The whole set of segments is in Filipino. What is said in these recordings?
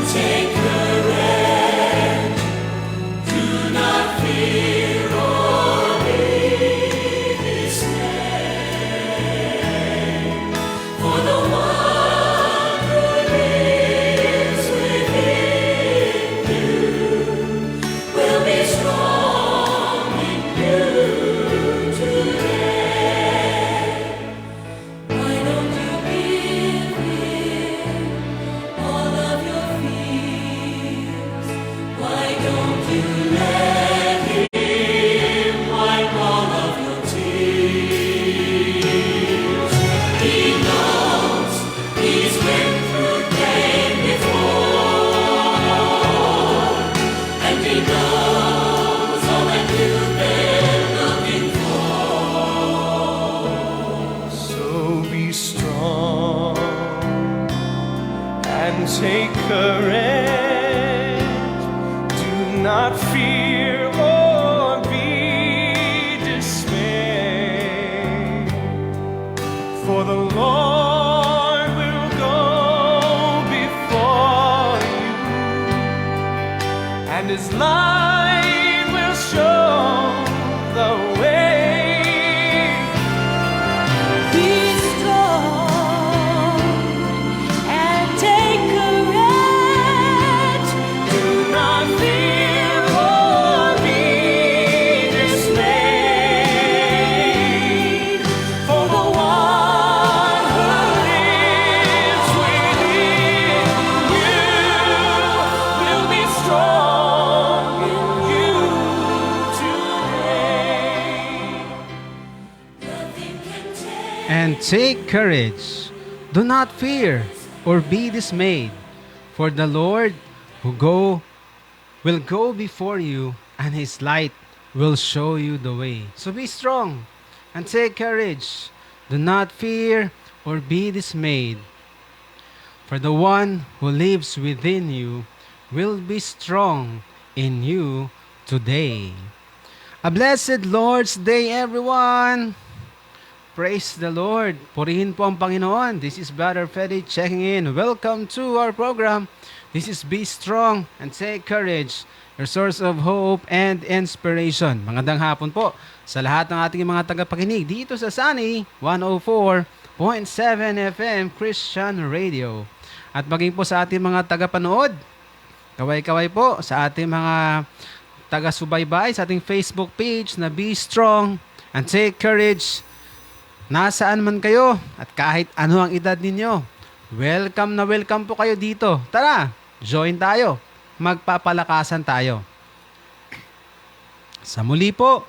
take courage. Do not fear or be dismayed, for the Lord will go before you, and His light will show the way. And take courage. Do not fear or be dismayed, for the Lord will go before you, and His light will show you the way. So be strong and take courage. Do not fear or be dismayed, for the one who lives within you will be strong in you today. A blessed Lord's Day, everyone! Praise the Lord. Purihin po ang Panginoon. This is Brother Freddy checking in. Welcome to our program. This is Be Strong and Take Courage, your source of hope and inspiration. Magandang hapon po sa lahat ng ating mga tagapakinig dito sa Sunny 104.7 FM Christian Radio. At maging po sa ating mga tagapanood, kaway-kaway po sa ating mga taga-subaybay sa ating Facebook page na Be Strong and Take Courage. Nasaan man kayo at kahit ano ang edad ninyo, welcome na welcome po kayo dito. Tara, join tayo. Magpapalakasan tayo. Sa muli po,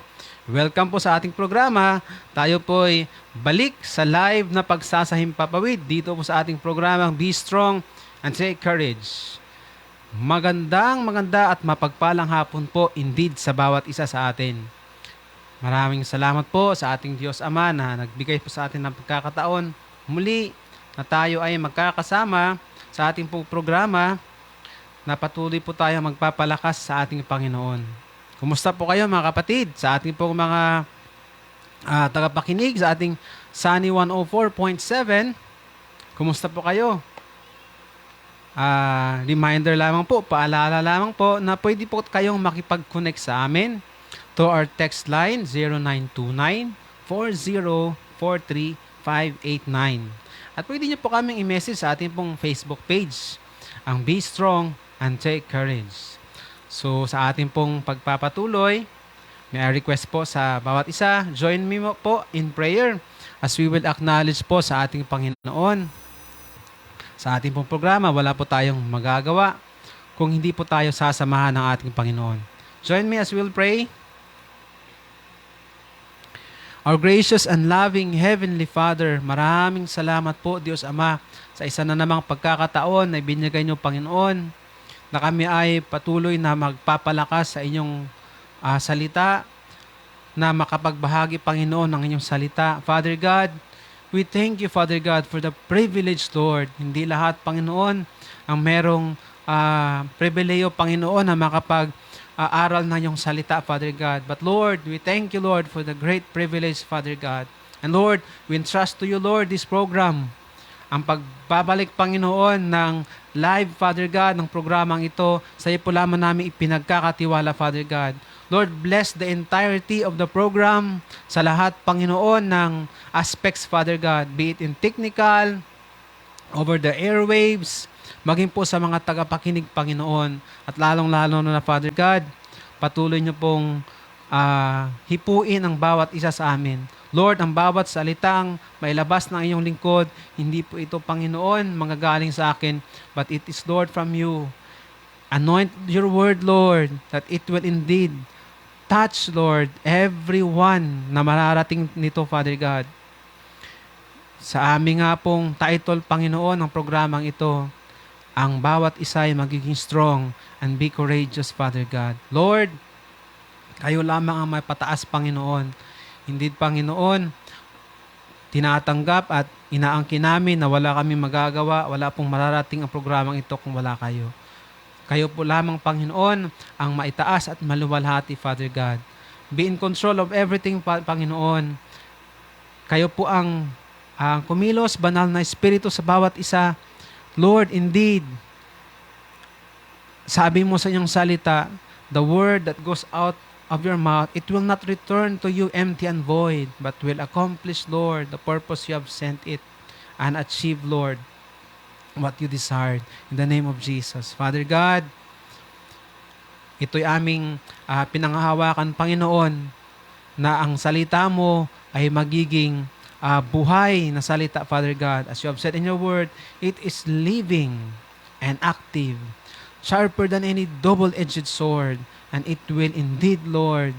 welcome po sa ating programa. Tayo po'y balik sa live na pagsasahimpapawid dito po sa ating programang Be Strong and Take Courage. Maganda at mapagpalang hapon po indeed sa bawat isa sa atin. Maraming salamat po sa ating Diyos Ama na nagbigay po sa atin ng pagkakataon muli na tayo ay magkakasama sa ating programa na patuloy po tayo magpapalakas sa ating Panginoon. Kumusta po kayo mga kapatid sa ating po mga tagapakinig sa ating Sunny 104.7? Kumusta po kayo? Reminder lamang po, paalala lamang po na pwede po kayong makipag-connect sa amin to our text line 0929-4043-589. At pwede nyo po kaming i-message sa ating pong Facebook page, ang Be Strong and Take Courage. So sa ating pong pagpapatuloy, may request po sa bawat isa, join me po in prayer as we will acknowledge po sa ating Panginoon. Sa ating pong programa, wala po tayong magagawa kung hindi po tayo sasamahan ng ating Panginoon. Join me as we'll pray. Our gracious and loving Heavenly Father, maraming salamat po Diyos Ama sa isa na namang pagkakataon na ibinigay niyo Panginoon na kami ay patuloy na magpapalakas sa inyong salita, na makapagbahagi Panginoon ng inyong salita. Father God, we thank you Father God for the privilege Lord. Hindi lahat Panginoon ang merong pribileyo Panginoon na aral na yung salita, Father God. But Lord, we thank you, Lord, for the great privilege, Father God. And Lord, we entrust to you, Lord, this program. ang pagbabalik, Panginoon, ng live, Father God, ng programang ito, sa iyo po lamang namin ipinagkakatiwala, Father God. Lord, bless the entirety of the program sa lahat, Panginoon, ng aspects, Father God, be it in technical, over the airwaves, maging po sa mga tagapakinig, Panginoon, at lalong-lalo na, Father God, patuloy niyo pong hipuin ang bawat isa sa amin. Lord, ang bawat salitang mailabas ng iyong lingkod, hindi po ito, Panginoon, manggagaling sa akin, but it is, Lord, from you. Anoint your word, Lord, that it will indeed touch, Lord, everyone na mararating nito, Father God. Sa aming nga pong title, Panginoon, ng programang ito, ang bawat isa ay magiging strong and be courageous, Father God. Lord, kayo lamang ang may pataas, Panginoon. Hindi, Panginoon, tinatanggap at inaangkin namin na wala kami magagawa, wala pong mararating ang programang ito kung wala kayo. Kayo po lamang, Panginoon, ang maitaas at maluwalhati, Father God. Be in control of everything, Panginoon. Kayo po ang kumilos, banal na espiritu sa bawat isa. Lord, indeed, sabi mo sa inyong salita, the word that goes out of your mouth, it will not return to you empty and void, but will accomplish, Lord, the purpose you have sent it and achieve, Lord, what you desired. In the name of Jesus. Father God, ito'y aming pinanghahawakan, Panginoon, na ang salita mo ay magiging buhay na salita, Father God. As you have said in your word, it is living and active, sharper than any double-edged sword, and it will indeed, Lord,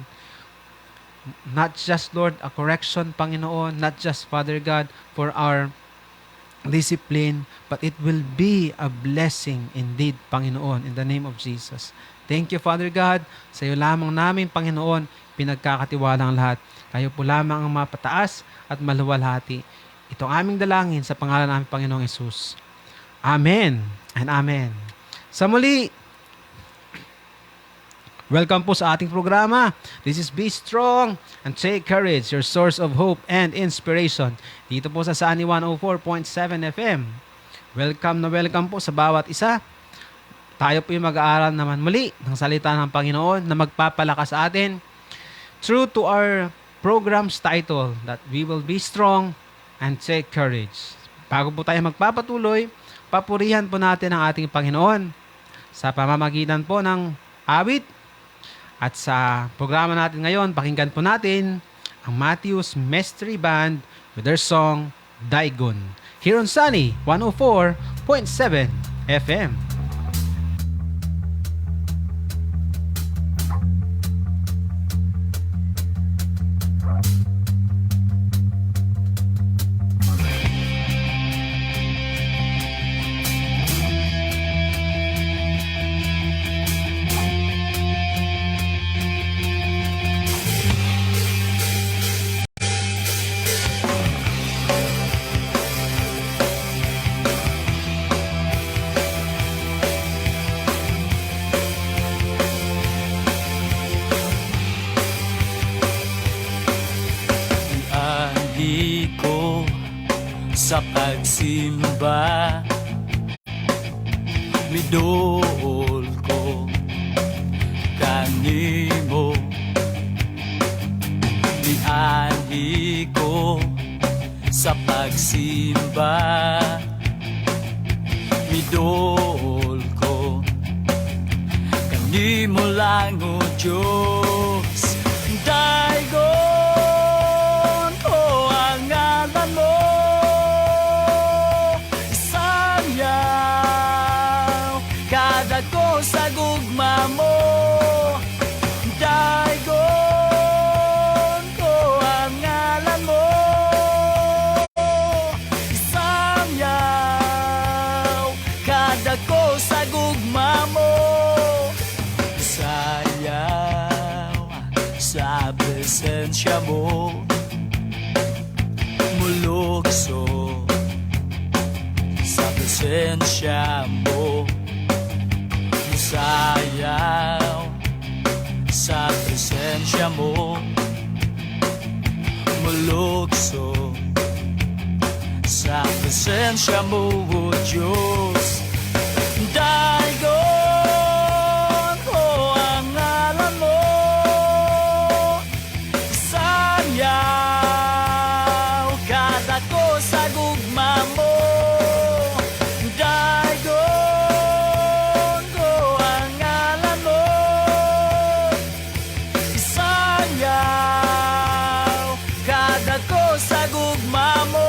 not just, Lord, a correction, Panginoon, not just, Father God, for our discipline, but it will be a blessing indeed, Panginoon, in the name of Jesus. Thank you, Father God. Sa iyo lamang namin, Panginoon, pinagkakatiwala ang lahat. Kayo po lamang ang mapataas at maluwalhati. Ito ang aming dalangin sa pangalan namin, Panginoong Yesus. Amen and Amen. Sa muli, welcome po sa ating programa. This is Be Strong and Take Courage, your source of hope and inspiration. Dito po sa Sunny 104.7 FM. Welcome na welcome po sa bawat isa. Tayo po yung mag-aaral naman muli ng salita ng Panginoon na magpapalakas sa atin. True to our program's title, that we will be strong and take courage. Bago po tayo magpapatuloy, papurihan po natin ang ating Panginoon sa pamamagitan po ng awit. At sa programa natin ngayon, pakinggan po natin ang Matthew's Mystery Band with their song, Daigon. Here on Sunny 104.7 FM. Ko sa pagsimba, midol ko kanimo, mianhi ko sa pagsimba, midol ko kanimo lang, o Diyos. Daigon ko ang ngalan mo, isanyaw kada ko sa gugma mo. Daigon ko ang ngalan mo, isanyaw kada ko sa gugma mo. Sa presensya mo, mulukso sa presensya mo, sayaw sa presensya mo, mulukso sa presensya presensya mo, O Diyos. Dagon ko ang ngalan mo, sanyaw kada ko sa gugma mo. Dagon ko ang ngalan mo, sanyaw kada ko sa gugma mo.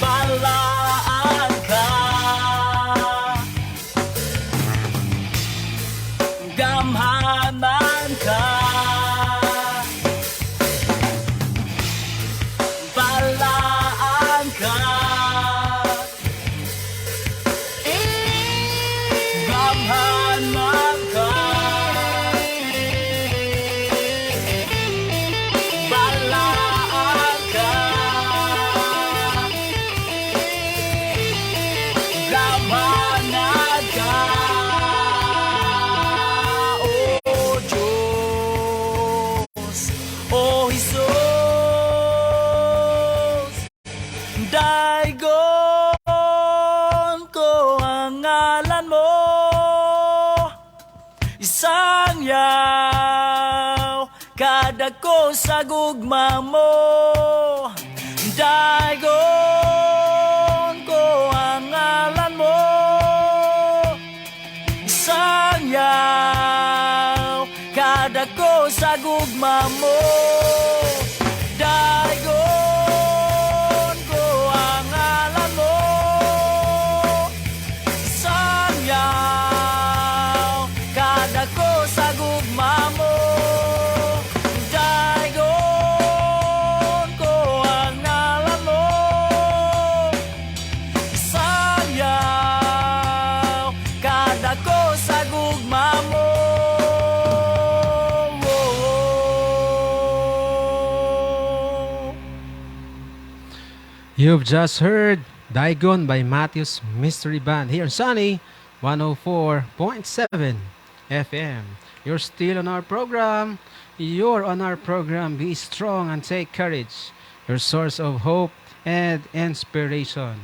Balaan ka, gamhanan ka, balaan ka, gamhanan ka, balaan ka, gamhanan ka, O Diyos, O Jesus. Dagon ko ang ngalan mo, isang yaw kada ko sa gugma mo. Dagon ko ang ngalan mo, isang yaw kada ko sa gugma mo. Dagon ko ang ngalan mo, isang yaw kada ko sa gugma mo. Dagon ko ang ngalan mo, isang yaw kada ko sa gugma mo. You've just heard Dagon by Matthew's Mystery Band here on Sunny 104.7 FM. You're still on our program. You're on our program. Be strong and take courage. Your source of hope and inspiration.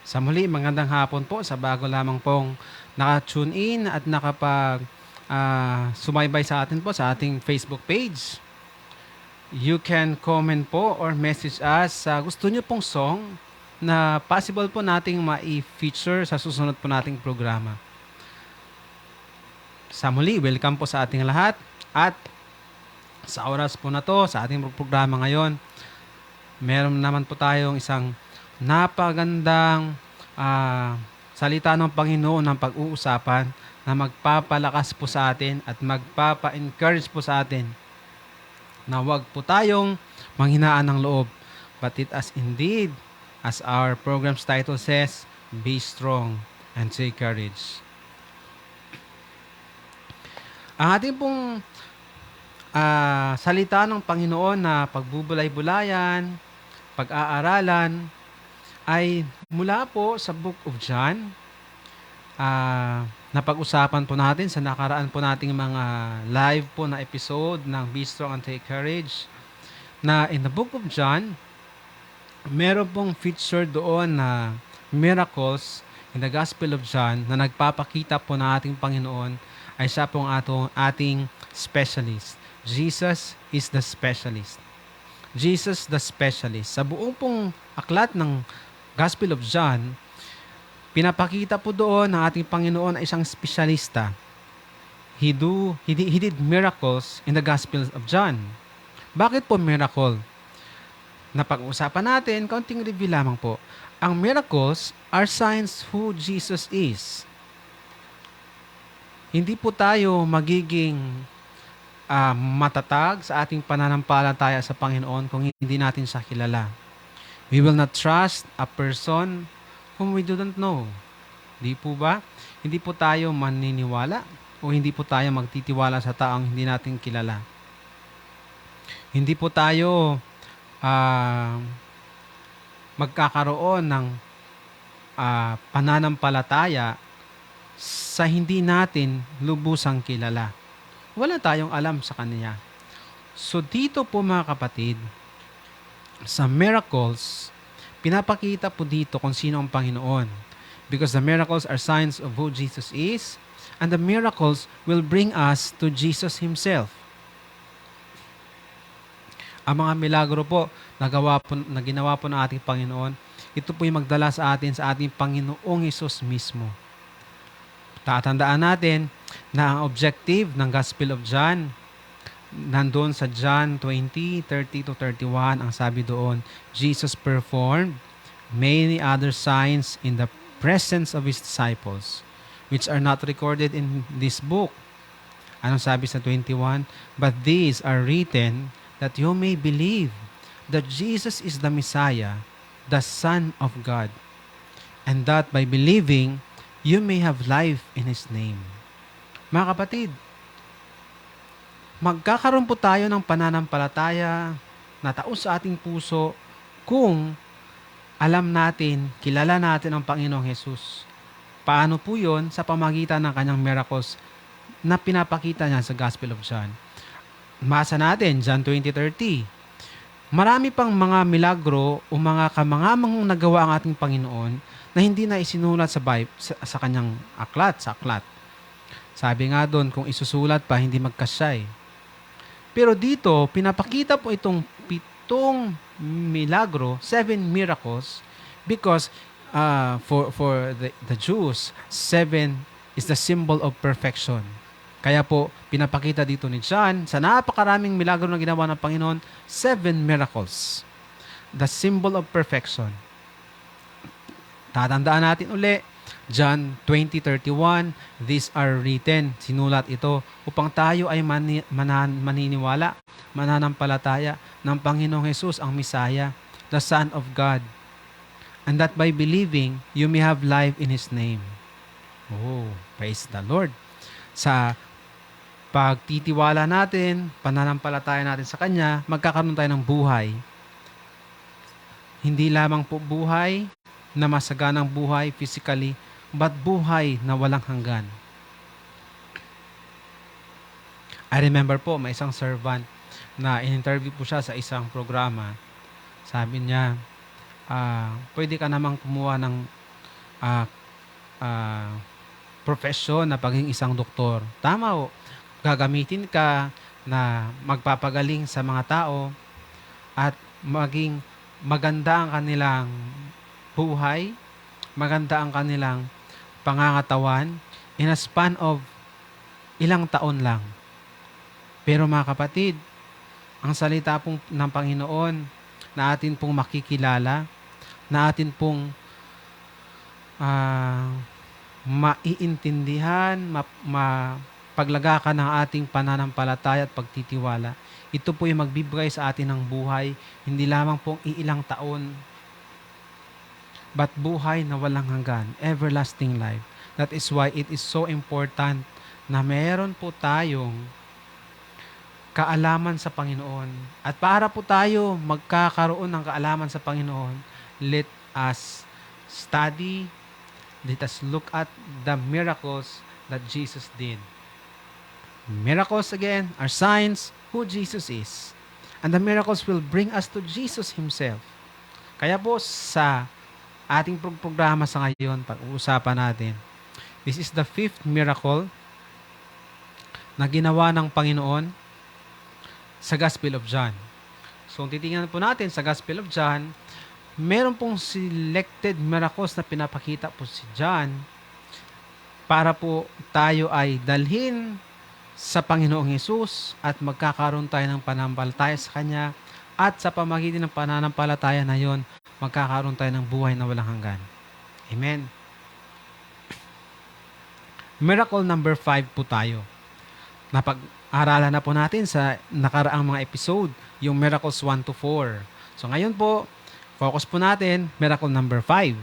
Sa muli, magandang hapon po sa bago lamang pong naka-tune in at sumaybay sa atin po sa ating Facebook page. You can comment po or message us sa gusto nyo pong song na possible po nating ma-feature sa susunod po nating programa. Sa muli, welcome po sa ating lahat at sa oras po na to, sa ating programa ngayon, meron naman po tayong isang napagandang salita ng Panginoon ng pag-uusapan na magpapalakas po sa atin at magpapa-encourage po sa atin na wag po tayong manghinaan ng loob, but it as indeed, as our program's title says, be strong and take courage. Ang ating pong salita ng Panginoon na pagbubulay-bulayan, pag-aaralan, ay mula po sa Book of John. Napag-usapan po natin sa nakaraan po nating mga live po na episode ng Be Strong and Take Courage, na in the Book of John, meron pong feature doon na miracles in the Gospel of John na nagpapakita po na ating Panginoon ay siya pong ating specialist. Jesus is the specialist. Jesus the specialist. Sa buong pong aklat ng Gospel of John, pinapakita po doon na ating Panginoon ay isang espesyalista. He did miracles in the Gospel of John. Bakit po miracle? Napag-usapan natin, kaunting review lamang po. Ang miracles are signs who Jesus is. Hindi po tayo magiging matatag sa ating pananampalataya sa Panginoon kung hindi natin siya kilala. We will not trust a person whom we don't know. Di po ba? Hindi po tayo maniniwala o hindi po tayo magtitiwala sa taong hindi natin kilala. Hindi po tayo magkakaroon ng pananampalataya sa hindi natin lubusang kilala. Wala tayong alam sa Kanya. So dito po mga kapatid, sa miracles, pinapakita po dito kung sino ang Panginoon. Because the miracles are signs of who Jesus is, and the miracles will bring us to Jesus Himself. Ang mga milagro po na ginawa po ng ating Panginoon, ito po yung magdala sa atin sa ating Panginoong Hesus mismo. Tatandaan natin na ang objective ng Gospel of John, nandun sa John 20:30-31, ang sabi doon, Jesus performed many other signs in the presence of His disciples, which are not recorded in this book. Anong sabi sa 21? But these are written that you may believe that Jesus is the Messiah, the Son of God, and that by believing, you may have life in His name. Mga kapatid, magkakaroon po tayo ng pananampalataya na taos sa ating puso kung alam natin, kilala natin ang Panginoong Hesus. Paano po yun? Sa pamagitan ng kanyang miracles na pinapakita niya sa Gospel of John. Masa natin, John 20:30. Marami pang mga milagro o mga kamangamang nagawa ang ating Panginoon na hindi na isinulat sa kanyang aklat, sa aklat. Sabi nga doon, kung isusulat pa, hindi magkasyay. Pero dito, pinapakita po itong 7 milagro, 7 miracles, because for the Jews, 7 is the symbol of perfection. Kaya po, pinapakita dito ni John, sa napakaraming milagro na ginawa ng Panginoon, 7 miracles. The symbol of perfection. Tatandaan natin uli, John 20:31, these are written, sinulat ito, upang tayo ay maniniwala, mananampalataya ng Panginoong Hesus, ang Messiah, the Son of God, and that by believing, you may have life in His name. Oh, praise the Lord. Sa pagtitiwala natin, pananampalataya natin sa Kanya, magkakaroon tayo ng buhay. Hindi lamang po buhay na masaganang buhay physically, but buhay na walang hanggan. I remember po, may isang servant na in-interview po siya sa isang programa. Sabi niya, pwede ka namang kumuha ng profesyon na pagiging isang doktor. Tama o, gagamitin ka na magpapagaling sa mga tao at maging maganda ang kanilang buhay, maganda ang kanilang pangangatawan in a span of ilang taon lang. Pero mga kapatid, ang salita pong ng Panginoon na atin pong makikilala, na atin pong maiintindihan, paglagakan ng ating pananampalataya at pagtitiwala, ito po yung magbibigay sa atin ng buhay, hindi lamang pong iilang taon, but buhay na walang hanggan, everlasting life. That is why it is so important na meron po tayong kaalaman sa Panginoon. At para po tayo magkakaroon ng kaalaman sa Panginoon, let us study, let us look at the miracles that Jesus did. Miracles, again, are signs who Jesus is. And the miracles will bring us to Jesus Himself. Kaya po sa ating programa sa ngayon, pag-uusapan natin, this is the 5th miracle na ginawa ng Panginoon sa Gospel of John. So, titingnan po natin sa Gospel of John, meron pong selected miracles na pinapakita po si John para po tayo ay dalhin sa Panginoong Hesus at magkakaroon tayo ng pananampalataya sa Kanya, at sa pamagitan ng pananampalataya na yon, magkakaroon tayo ng buhay na walang hanggan. Amen. Miracle number 5 po tayo. Napag-aralan na po natin sa nakaraang mga episode, yung miracles 1 to 4. So ngayon po, focus po natin, miracle number 5.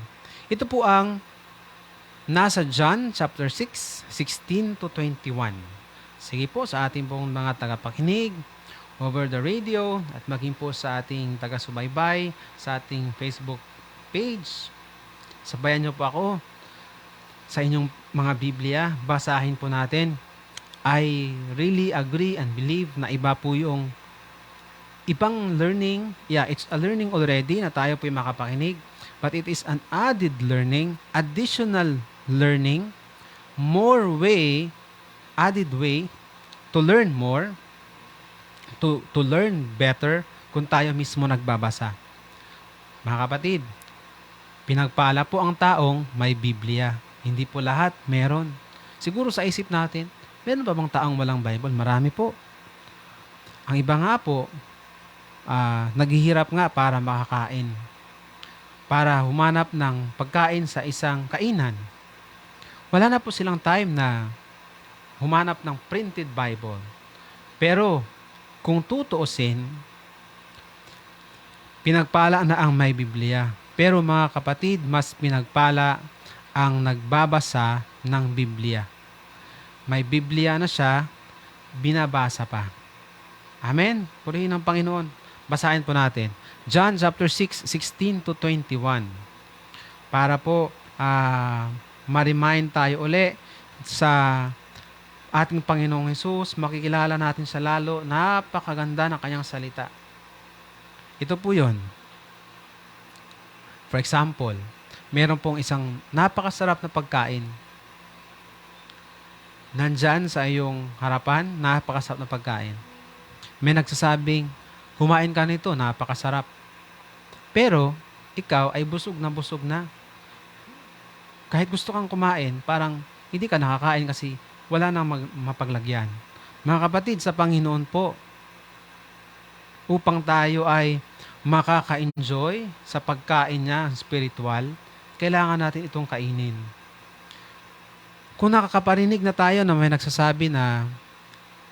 Ito po ang nasa John chapter 6, 16 to 21. Sige po sa ating pong mga tagapakinig over the radio at maging po sa ating taga-subaybay sa ating Facebook page. Sabayan niyo po ako sa inyong mga Biblia. Basahin po natin. I really agree and believe na iba po yung ibang learning. Yeah, it's a learning already na tayo po yung makapakinig. But it is an added learning, additional learning, added way to learn more, to learn better kung tayo mismo nagbabasa. Mga kapatid, pinagpala po ang taong may Biblia. Hindi po lahat meron. Siguro sa isip natin, meron pa bang taong walang Bible? Marami po. Ang iba nga po, naghihirap nga para makakain. Para humanap ng pagkain sa isang kainan. Wala na po silang time na humanap ng printed Bible. Pero kung tutuusin, pinagpala na ang may Biblia. Pero mga kapatid, mas pinagpala ang nagbabasa ng Biblia. May Biblia na siya, binabasa pa. Amen? Purihin ang Panginoon. Basahin po natin. John chapter 6, 16 to 21. Para po ma-remind tayo uli sa ating Panginoong Hesus, makikilala natin siya lalo, napakaganda ng kanyang salita. Ito po yun. For example, meron pong isang napakasarap na pagkain. Nandyan sa iyong harapan, napakasarap na pagkain. May nagsasabing, kumain ka nito, napakasarap. Pero, ikaw ay busog na. Kahit gusto kang kumain, parang hindi ka nakakain kasi wala nang mapaglagyan. Mga kapatid, sa Panginoon po, upang tayo ay makaka-enjoy sa pagkain niya spiritual, kailangan natin itong kainin. Kung nakakaparinig na tayo na may nagsasabi na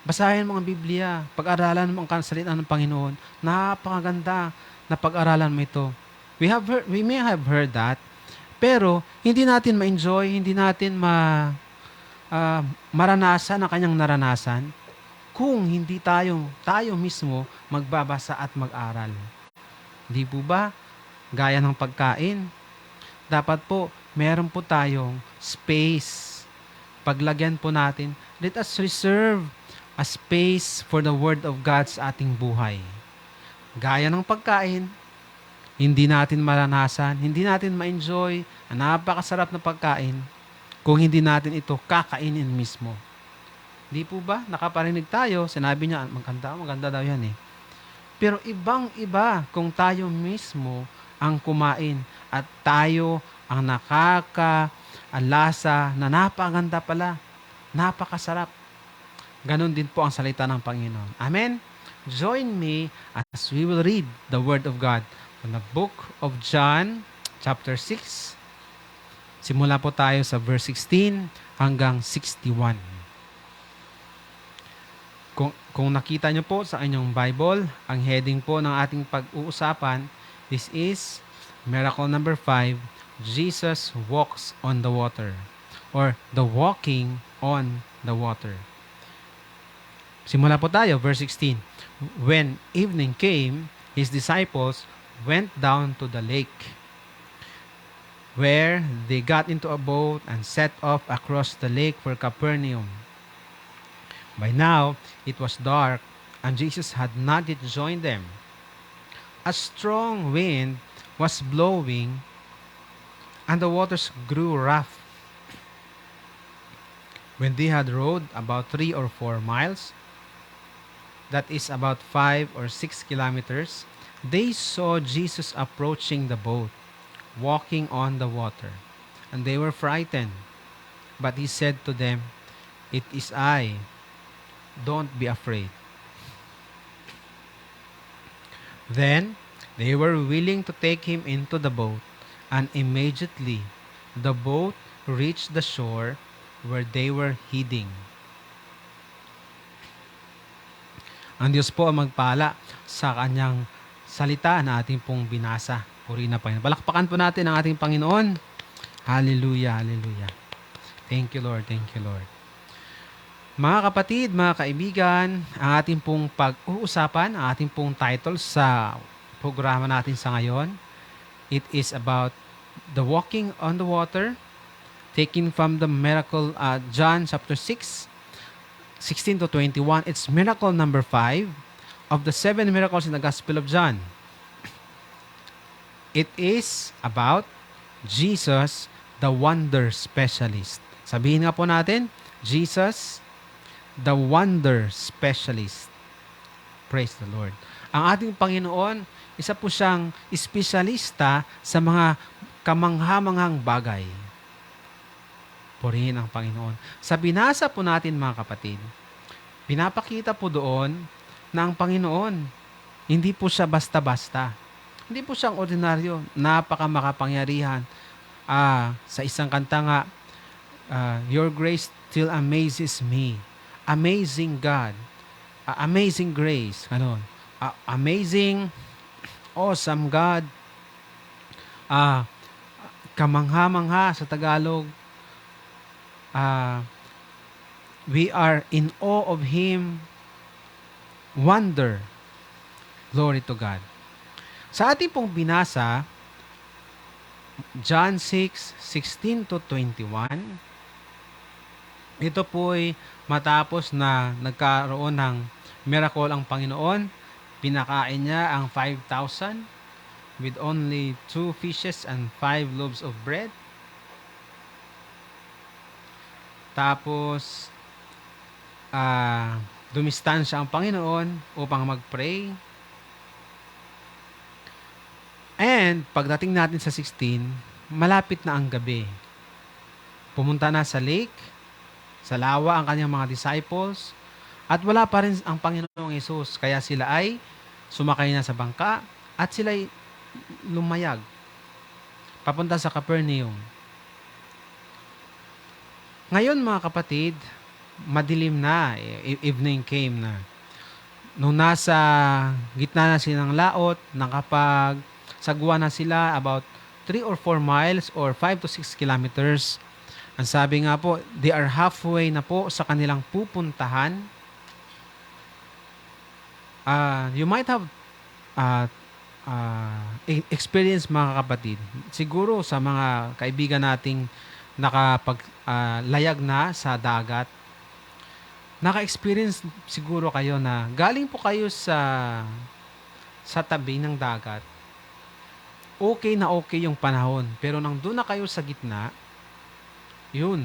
basahin mo ang Biblia, pag-aralan mo ang salita ng Panginoon, napakaganda na pag-aralan mo ito. We may have heard that, pero hindi natin ma-enjoy, hindi natin maranasan ang kanyang naranasan kung hindi tayo mismo magbabasa at mag-aral. Di po ba? Gaya ng pagkain. Dapat po, meron po tayong space. Paglagyan po natin, let us reserve a space for the Word of God sa ating buhay. Gaya ng pagkain, hindi natin maranasan, hindi natin ma-enjoy ang napakasarap na pagkain kung hindi natin ito kakainin mismo. Di po ba? Nakaparinig tayo, sinabi niya, maganda daw yan eh. Pero ibang-iba kung tayo mismo ang kumain at tayo ang nakakaalasa na napakaganda pala, napakasarap. Ganon din po ang salita ng Panginoon. Amen? Join me as we will read the Word of God from the book of John, chapter 6. Simula po tayo sa verse 16 hanggang 61. Kung nakita nyo po sa inyong Bible, ang heading po ng ating pag-uusapan, this is Miracle number 5, Jesus walks on the water, or the walking on the water. Simula po tayo, verse 16. When evening came, his disciples went down to the lake, where they got into a boat and set off across the lake for Capernaum. By now, it was dark, and Jesus had not yet joined them. A strong wind was blowing, and the waters grew rough. When they had rowed about 3 or 4 miles, that is about 5 or 6 kilometers, they saw Jesus approaching the boat, walking on the water, and they were frightened. But he said to them, "It is I. Don't be afraid." Then they were willing to take him into the boat, and immediately the boat reached the shore where they were heading. Ang Diyos po ang magpala sa kanyang salita na ating pong binasa. Purihin na Panginoon. Palakpakan po natin ang ating Panginoon. Hallelujah, hallelujah. Thank you, Lord. Thank you, Lord. Mga kapatid, mga kaibigan, ang ating pong pag-uusapan, ang ating pong title sa programa natin sa ngayon, it is about the walking on the water, taken from the miracle, John chapter 6, 16 to 21. It's miracle number 5 of the 7 miracles in the Gospel of John. It is about Jesus, the wonder specialist. Sabihin nga po natin, Jesus, the wonder specialist. Praise the Lord. Ang ating Panginoon, isa po siyang espesyalista sa mga kamangha-manghang bagay. Purihin ang Panginoon. Sa binasa po natin mga kapatid, pinapakita po doon na ang Panginoon, hindi po siya basta-basta. Hindi po siyang ordinaryo, napakamakapangyarihan. Sa isang kanta nga, Your grace still amazes me. Amazing God. Amazing grace. Ganon. Amazing, awesome God. Kamangha-mangha sa Tagalog. We are in awe of Him. Wonder. Glory to God. Sa ating pong binasa, John 6:16 to 21, ito po'y matapos na nagkaroon ng miracle ang Panginoon. Pinakain niya ang 5,000 with only 2 fishes and 5 loaves of bread. Tapos, dumistansya ang Panginoon upang mag-pray. And, pagdating natin sa 16, malapit na ang gabi. Pumunta na sa lake, sa lawa ang kanyang mga disciples, at wala pa rin ang Panginoong Hesus. Kaya sila ay sumakay na sa bangka at sila ay lumayag papunta sa Capernaum. Ngayon mga kapatid, madilim na, evening came na. Nung nasa gitna na sila ng laot, sagwa na sila about 3 or 4 miles or 5 to 6 kilometers. Ang sabi nga po, they are halfway na po sa kanilang pupuntahan. You might have experience mga kapatid. Siguro sa mga kaibigan nating nakapaglayag na sa dagat, naka-experience siguro kayo na galing po kayo sa tabi ng dagat. Okay na okay yung panahon. Pero nang doon na kayo sa gitna, yun,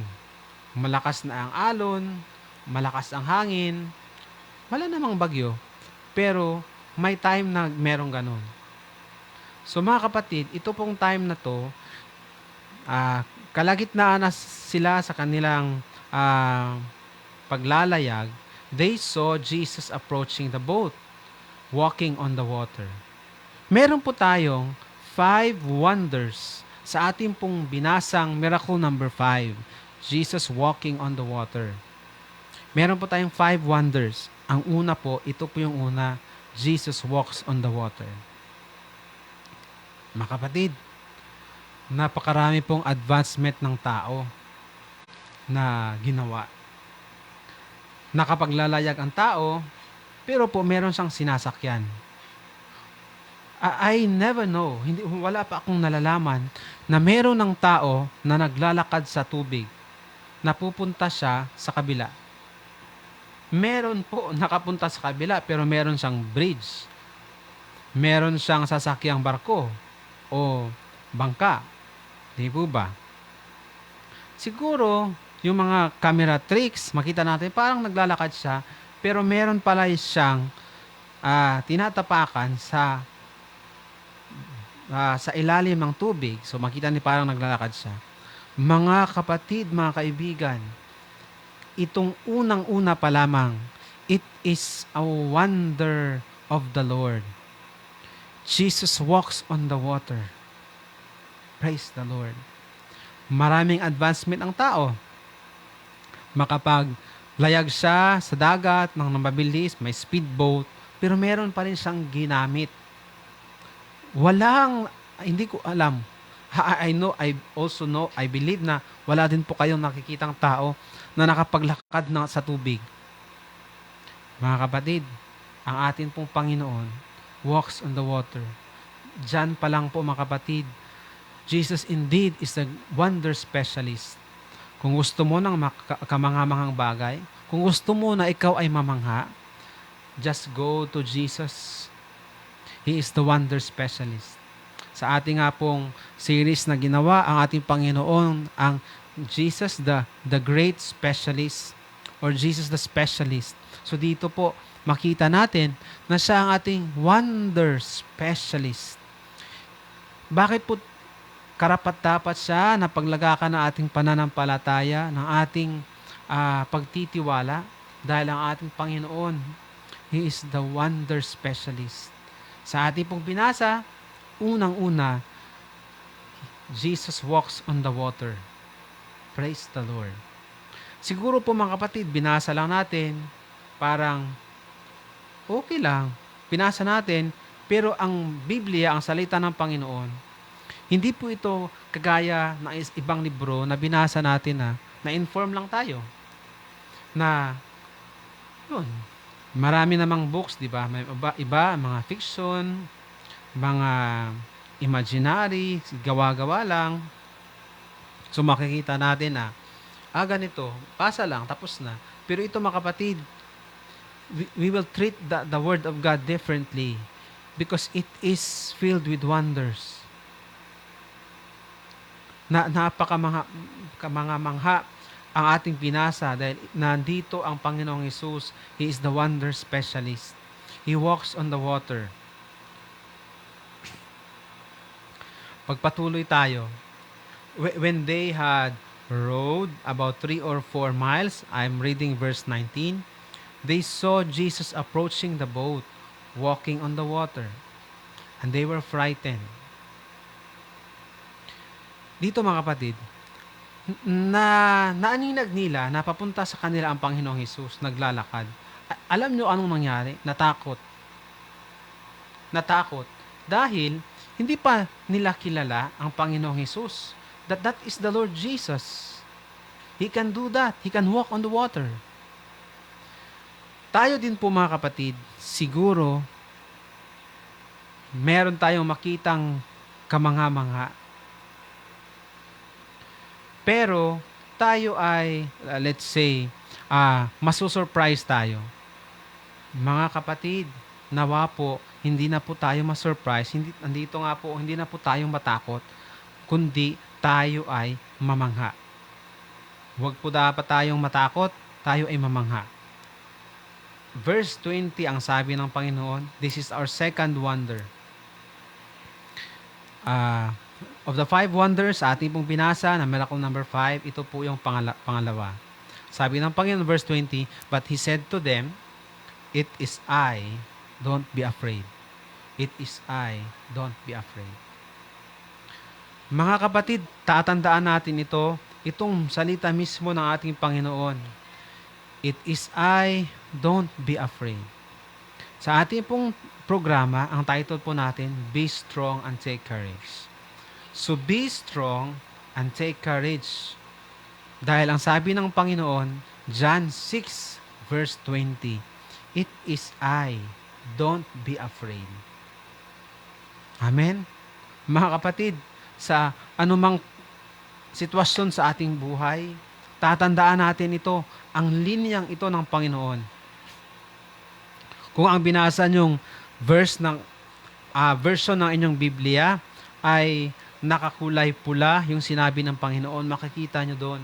malakas na ang alon, malakas ang hangin, wala namang bagyo, pero may time na merong ganun. So mga kapatid, ito pong time na to, kalagitnaan na sila sa kanilang paglalayag, they saw Jesus approaching the boat, walking on the water. Meron po tayong 5 wonders sa ating pong binasang miracle number 5, Jesus walking on the water. Meron po tayong 5 wonders. Ang una po, ito po yung una, Jesus walks on the water. Mga kapatid, napakarami pong advancement ng tao na ginawa. Nakapaglalayag ang tao, pero po meron siyang sinasakyan. I never know, wala pa akong nalalaman na meron ng tao na naglalakad sa tubig, napupunta siya sa kabila. Meron po nakapunta sa kabila pero meron siyang bridge. Meron siyang sasakyang barko o bangka. Di po ba? Siguro, yung mga camera tricks, makita natin parang naglalakad siya pero meron pala siyang tinatapakan sa ilalim ng tubig. So makita ni parang naglalakad siya. Mga kapatid, mga kaibigan, itong unang-una pa lamang, it is a wonder of the Lord. Jesus walks on the water. Praise the Lord. Maraming advancement ang tao. Makapaglayag siya sa dagat ng mabilis, may speedboat, pero meron pa rin siyang ginamit. Hindi ko alam I also know, I believe na wala din po kayong nakikitang tao na nakapaglakad sa tubig. Mga kapatid, ang atin pong Panginoon walks on the water. Diyan pa lang po mga kapatid, Jesus indeed is a wonder specialist. Kung gusto mo ng kamangha-manghang bagay, kung gusto mo na ikaw ay mamangha, just go to Jesus. He is the wonder specialist. Sa ating nga pong series na ginawa, ang ating Panginoon, ang Jesus the great specialist or Jesus the specialist. So dito po, makita natin na siya ang ating wonder specialist. Bakit po karapat-dapat siya na paglagakan ng ating pananampalataya, ng ating pagtitiwala? Dahil ang ating Panginoon, He is the wonder specialist. Sa ating pong binasa, unang-una, Jesus walks on the water. Praise the Lord. Siguro po mga kapatid, binasa lang natin, parang okay lang, binasa natin, pero ang Biblia, ang salita ng Panginoon, hindi po ito kagaya ng ibang libro na binasa natin na-inform lang tayo. Na, yun, marami namang books, di ba? May iba, mga fiction, mga imaginary, gawa-gawa lang. So makikita natin na, ganito, pasa lang, tapos na. Pero ito mga kapatid, we will treat the Word of God differently because it is filled with wonders. Napakamangha ang ating pinasa dahil nandito ang Panginoong Hesus. He is the wonder specialist. He walks on the water. Pagpatuloy tayo. When they had rowed about 3 or 4 miles, I'm reading verse 19, they saw Jesus approaching the boat, walking on the water, and they were frightened. Dito mga kapatid, naaninag nila na papunta sa kanila ang Panginoong Hesus, naglalakad. Alam nyo anong nangyari? Natakot. Dahil hindi pa nila kilala ang Panginoong Hesus. That is the Lord Jesus. He can do that. He can walk on the water. Tayo din po mga kapatid, siguro meron tayong makitang kamangha-mangha. Pero tayo ay, let's say, masusurprise tayo. Mga kapatid, nawa po, hindi na po tayo masurprise, hindi na po tayong matakot, kundi tayo ay mamangha. Huwag po dapat tayong matakot, tayo ay mamangha. Verse 20, ang sabi ng Panginoon, this is our second wonder. Of the 5 wonders, ating pong binasa na miracle number 5, ito po yung pangalawa. Sabi ng Panginoon, verse 20, but He said to them, it is I, don't be afraid. It is I, don't be afraid. Mga kapatid, tatandaan natin itong salita mismo ng ating Panginoon. It is I, don't be afraid. Sa ating pong programa, ang title po natin, Be Strong and Take Courage. So be strong and take courage. Dahil ang sabi ng Panginoon, John 6 verse 20, it is I, don't be afraid. Amen? Mga kapatid, sa anumang sitwasyon sa ating buhay, tatandaan natin ito, ang linyang ito ng Panginoon. Kung ang binasa nyong version ng inyong Biblia ay nakakulay pula yung sinabi ng Panginoon, makikita nyo doon.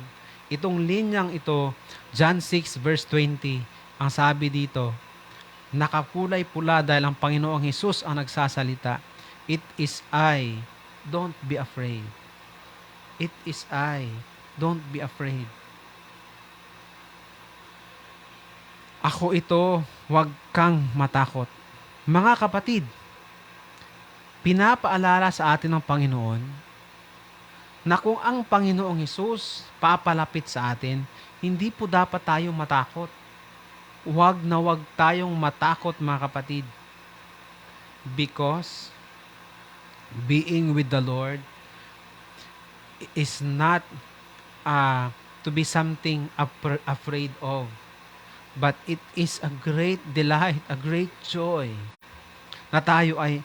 Itong linyang ito, John 6 verse 20, ang sabi dito, nakakulay pula dahil ang Panginoong Hesus ang nagsasalita. It is I, don't be afraid. It is I, don't be afraid. Ako ito, huwag kang matakot. Mga kapatid, pinapaalala sa atin ng Panginoon na kung ang Panginoong Hesus papalapit sa atin, hindi po dapat tayong matakot. Huwag na huwag tayong matakot mga kapatid. Because being with the Lord, is not to be something afraid of, but it is a great delight, a great joy na tayo ay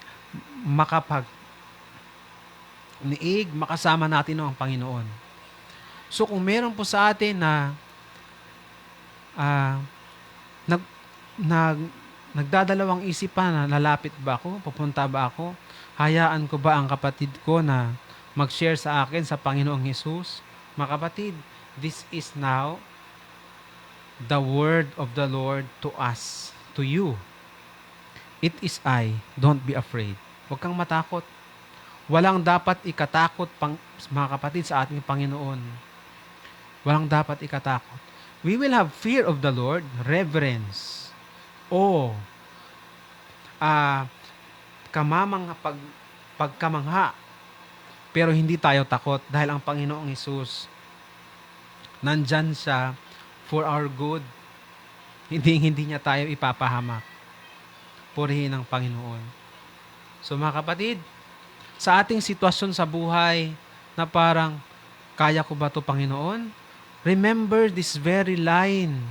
makasama natin ang Panginoon. So kung meron po sa atin na ah, nag, nag, nagdadalawang isipan na lalapit ba ako, pupunta ba ako, hayaan ko ba ang kapatid ko na mag-share sa akin sa Panginoong Hesus? Mga kapatid, this is now the word of the Lord to us, to you. It is I, don't be afraid. Huwag kang matakot. Walang dapat ikatakot, mga kapatid, sa ating Panginoon. Walang dapat ikatakot. We will have fear of the Lord, reverence, pagkamangha. Pero hindi tayo takot dahil ang Panginoong Hesus, nandyan siya for our good. Hindi niya tayo ipapahamak. Purihin ang Panginoon. So mga kapatid, sa ating sitwasyon sa buhay na parang, kaya ko ba ito, Panginoon? Remember this very line.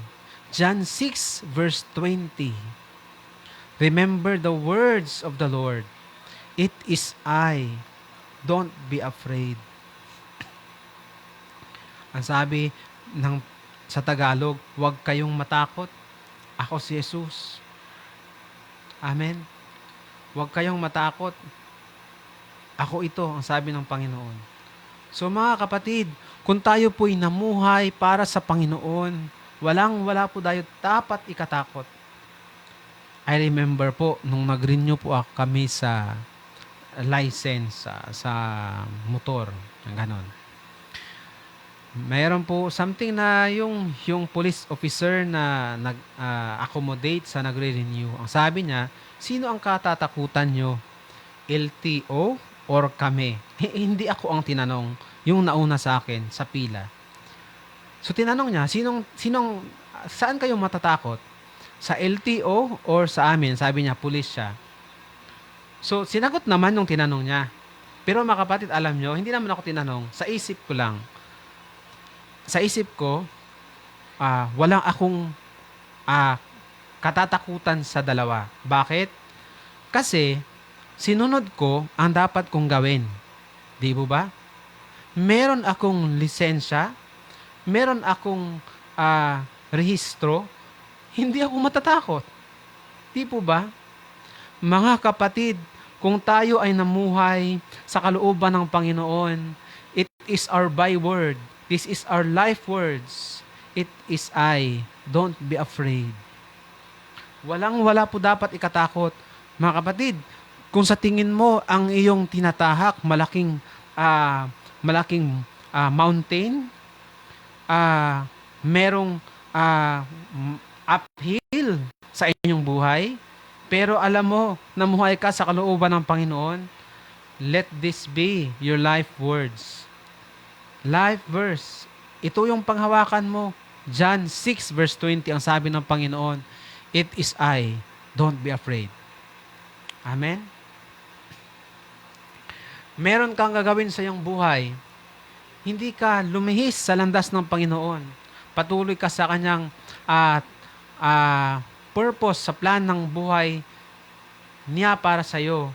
John 6 verse 20. Remember the words of the Lord. It is I. Don't be afraid. Ang sabi sa Tagalog, huwag kayong matakot. Ako si Jesus. Amen. Huwag kayong matakot. Ako ito, ang sabi ng Panginoon. So mga kapatid, kung tayo po'y namuhay para sa Panginoon, wala po tayo dapat ikatakot. I remember po, nung nag-renew po kami sa license sa motor, ng ganon. Mayroon po something na yung police officer na nag-accommodate sa nagre-renew. Ang sabi niya, sino ang katatakutan nyo? LTO or kami? Hindi ako ang tinanong, yung nauna sa akin sa pila. So tinanong niya, saan kayo matatakot? Sa LTO or sa amin? Sabi niya, pulis siya. So sinagot naman yung tinanong niya. Pero mga kapatid, alam nyo, hindi naman ako tinanong. Sa isip ko lang. Sa isip ko, walang akong katatakutan sa dalawa. Bakit? Kasi sinunod ko ang dapat kong gawin. Di ba ba? Meron akong lisensya, meron akong rehistro, hindi ako matatakot. Di po ba? Mga kapatid, kung tayo ay namuhay sa kalooban ng Panginoon, it is our byword. This is our life words. It is I. Don't be afraid. Wala po dapat ikatakot. Mga kapatid, kung sa tingin mo ang iyong tinatahak, malaking mountain, merong uphill sa inyong buhay, pero alam mo, namuhay ka sa kalooban ng Panginoon, let this be your life words. Life verse. Ito yung panghawakan mo. John 6 verse 20, ang sabi ng Panginoon, it is I, don't be afraid. Amen? Meron kang gagawin sa iyong buhay, hindi ka lumihis sa landas ng Panginoon. Patuloy ka sa kanyang purpose, sa plan ng buhay niya para sa iyo.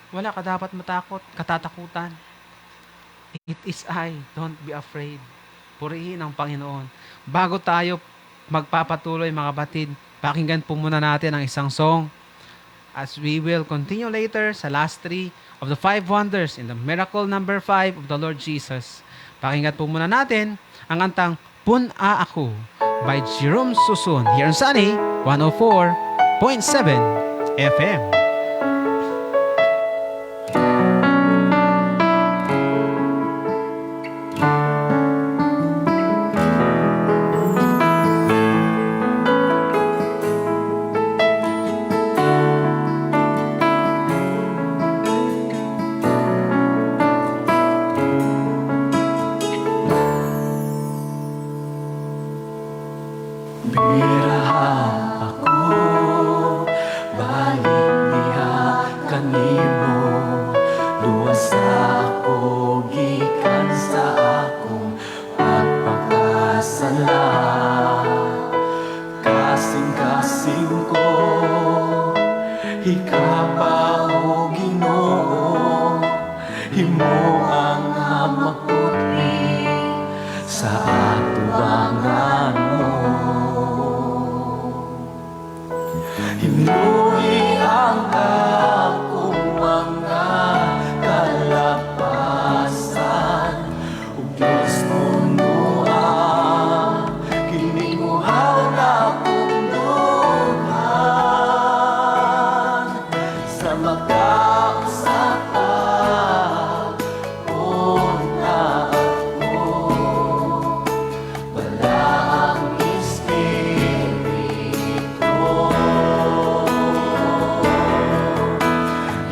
Wala ka dapat katatakutan. It is I, don't be afraid. Purihin ang Panginoon. Bago tayo magpapatuloy, mga kapatid, pakinggan po muna natin ang isang song as we will continue later sa last 3 of the 5 wonders in the miracle number 5 of the Lord Jesus. Pakinggan po muna natin ang antang Pun-a Ako by Jerome Susun here on Sunny 104.7 FM. Biraha ako, balik diha kanimo, luwas ako gikan sa sa atubangan mo. Hinuhi ang akong mga kalapasan, o Diyos punuan, kinimuhaw na akong dughan sa makausapan. Kung ako wala ang Espiritu,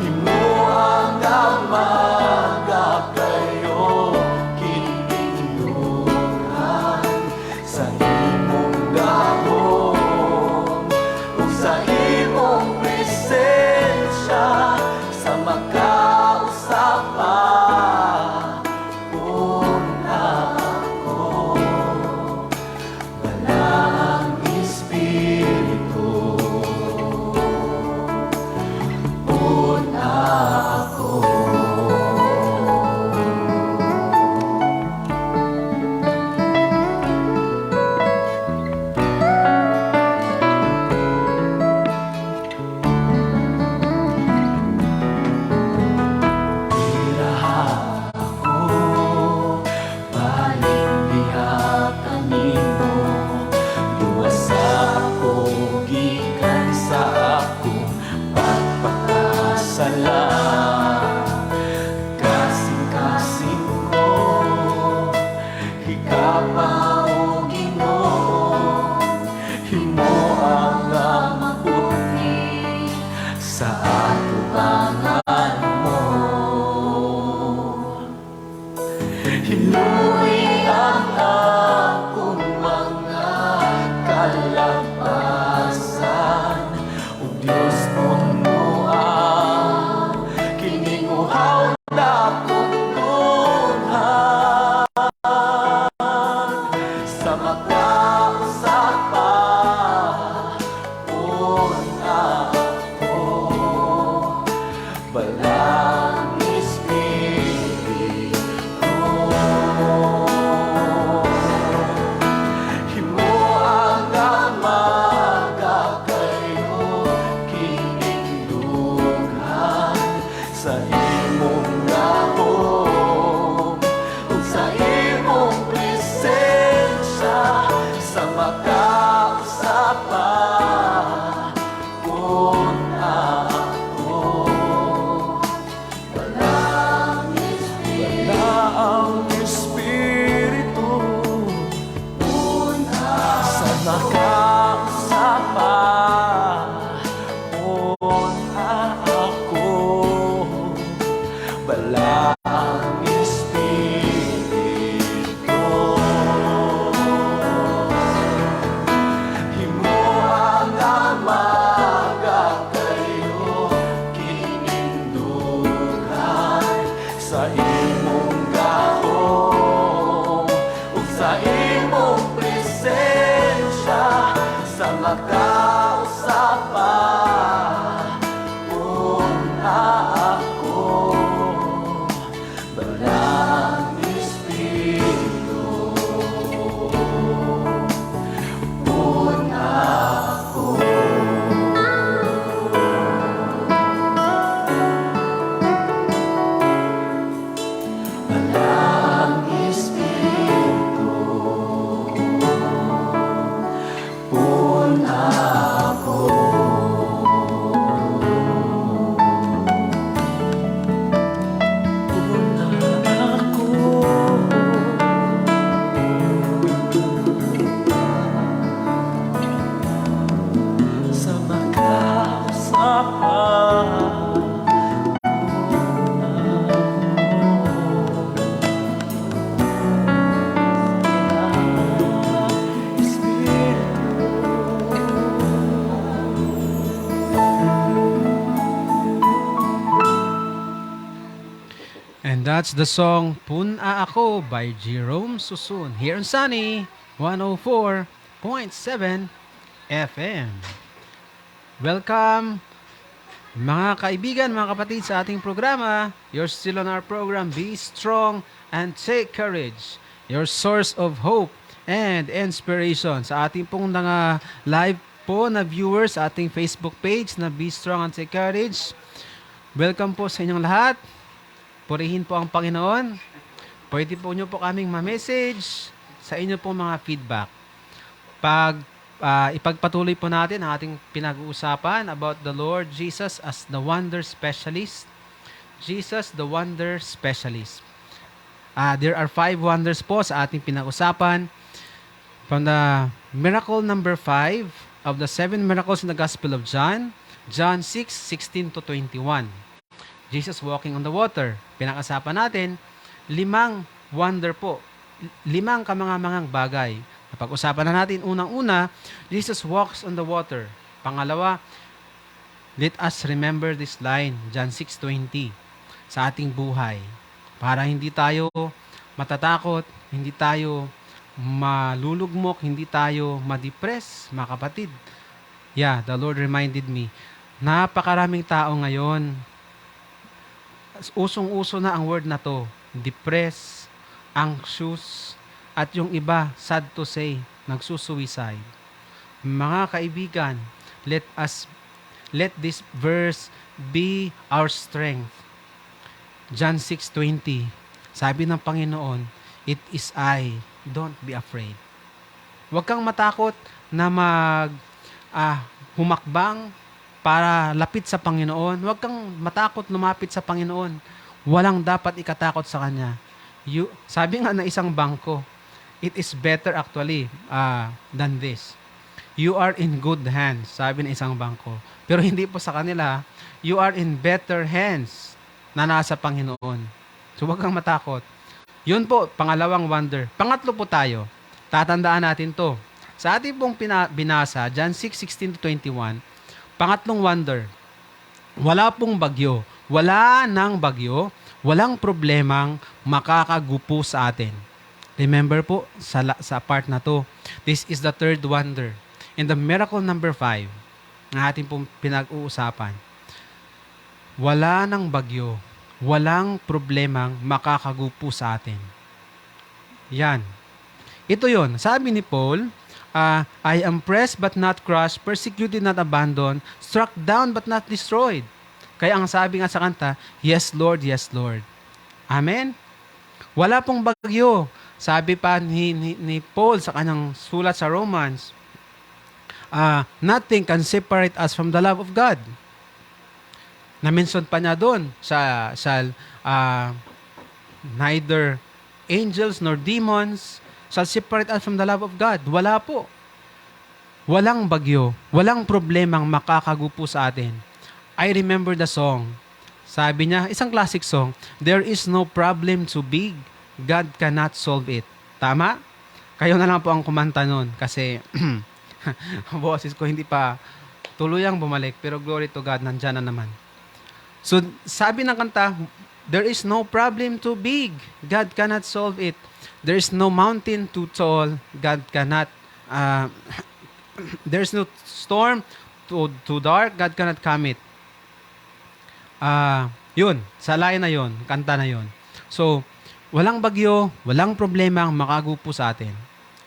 himuang damaga kayo kinindungan sa imong dahon o sa imong presensya sa makausapan. Kung ako wala ang Espiritu, kung ako iraha ako, balik diha kanimo. Luwasa ako gikan sa akong pagpakasala. Kasing-kasing ko higapa o Ginoo, himo ang mabuti sa atubangan mo. Hinuhi ang akong mga kalapasan, o Diyos punuan, kininguhaw na akong dughan sa makausapan. Kung ako walang Espiritu, himuang damaga kayo kinindungan sa imong dahon o sa imong presensya sa makausapan. Kung ako walang Espiritu, sa makausapan. Kung ako wala ang Espiritu, himuang damaga kayo kinindungan sa imong gahom o sa imong presensya sa makausapan. Kung ako wala ang Espiritu, kung ako wala ang Espiritu, kung ako sa makausapan. And that's the song Puna Ako by Jerome Susun here on Sunny 104.7 FM. Welcome mga kaibigan, mga kapatid sa ating programa. You're still on our program, Be Strong and Take Courage. your source of hope and inspiration. Sa ating pong mga live po na viewers sa ating Facebook page na Be Strong and Take Courage, welcome po sa inyong lahat. Purihin po ang Panginoon. Pwede po nyo po kaming ma-message sa inyo po mga feedback. Pag ipagpatuloy po natin ang ating pinag-uusapan about the Lord Jesus as the Wonder Specialist. Jesus, the Wonder Specialist. There are 5 wonders po sa ating pinag-usapan. From the miracle number 5 of the 7 miracles in the Gospel of John, John 6:16 to 21. Jesus walking on the water. Pinag-usapan natin, 5 wonder po. 5 kamangamangang bagay. Napag-usapan na natin, unang-una, Jesus walks on the water. Pangalawa, let us remember this line, John 6:20, sa ating buhay. Para hindi tayo matatakot, hindi tayo malulugmok, hindi tayo ma-depress, mga kapatid. Yeah, the Lord reminded me, napakaraming tao ngayon, usong-uso na ang word na to, depressed, anxious, at yung iba, sad to say, nagsusuicide. Mga kaibigan, let this verse be our strength. John 6:20, sabi ng Panginoon, it is I, don't be afraid. Huwag kang matakot na humakbang para lapit sa Panginoon. Huwag kang matakot lumapit sa Panginoon. Walang dapat ikatakot sa Kanya. Sabi nga na isang bangko, it is better actually than this. You are in good hands, sabi ng isang bangko. Pero hindi po sa kanila, you are in better hands na nasa Panginoon. So huwag kang matakot. Yun po, pangalawang wonder. Pangatlo po tayo. Tatandaan natin to. Sa ating pong binasa, John 6:16 to 21, pangatlong wonder. Wala pong bagyo. Wala nang bagyo. Walang problemang makakagupo sa atin. Remember po, sa part na to, this is the third wonder. In the miracle number 5, na ating pong pinag-uusapan, wala nang bagyo. Walang problemang makakagupo sa atin. Yan. Ito yon. Sabi ni Paul, I am pressed but not crushed, persecuted not abandoned, struck down but not destroyed. Kaya ang sabi nga sa kanta, yes Lord, yes Lord. Amen? Wala pong bagyo. Sabi pa ni Paul sa kanyang sulat sa Romans, nothing can separate us from the love of God. Na-mention pa niya doon sa neither angels nor demons shall separate us from the love of God. Wala po. Walang bagyo. Walang problemang makakagupo sa atin. I remember the song. Sabi niya, isang classic song, there is no problem too big, God cannot solve it. Tama? Kayo na lang po ang kumanta nun kasi boses ko hindi pa tuluyang bumalik pero glory to God, nandyan na naman. So, sabi ng kanta, there is no problem too big. God cannot solve it. There is no mountain too tall. God cannot, there is no storm too dark. God cannot calm it. Yun, sa line na yun, kanta na yun. So, walang bagyo, walang problema ang makagupo sa atin.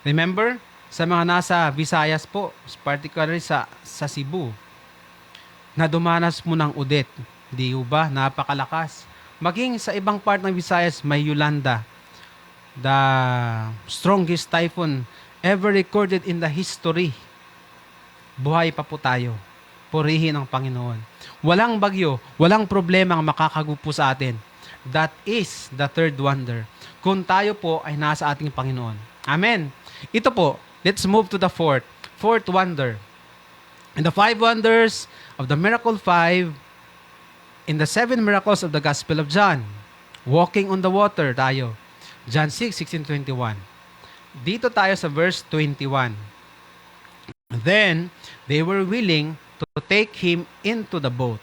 Remember, sa mga nasa Visayas po, particularly sa Cebu, na dumanas mo ng udet. Di ba? Napakalakas. Maging sa ibang part ng Visayas, may Yolanda. The strongest typhoon ever recorded in the history. Buhay pa po tayo. Purihin ang Panginoon. Walang bagyo, walang problema ang makakagupo sa atin. That is the third wonder. Kung tayo po ay nasa ating Panginoon. Amen. Ito po, let's move to the fourth wonder. In the 5 wonders of the miracle 5, in the 7 miracles of the Gospel of John, walking on the water tayo. John 6:16-21. Dito tayo sa verse 21. Then, they were willing to take him into the boat.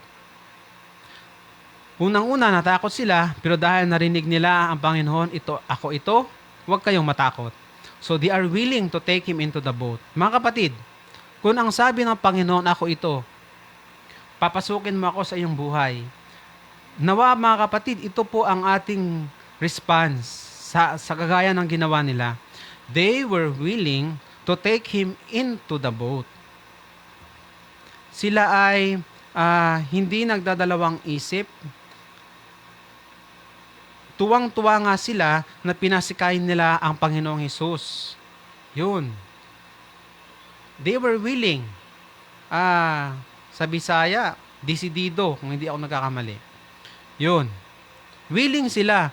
Unang-una, natakot sila, pero dahil narinig nila ang Panginoon, ako ito, huwag kayong matakot. So, they are willing to take him into the boat. Mga kapatid, kung ang sabi ng Panginoon, ako ito, papasukin mo ako sa iyong buhay. Nawa mga kapatid, ito po ang ating response sa kagaya ng ginawa nila, they were willing to take him into the boat. Sila ay hindi nagdadalawang isip. Tuwang-tuwa nga sila na pinasikayin nila ang Panginoong Hesus. Yun. They were willing. Sa Bisaya, desidido, kung hindi ako nagkakamali. Yun. Willing sila.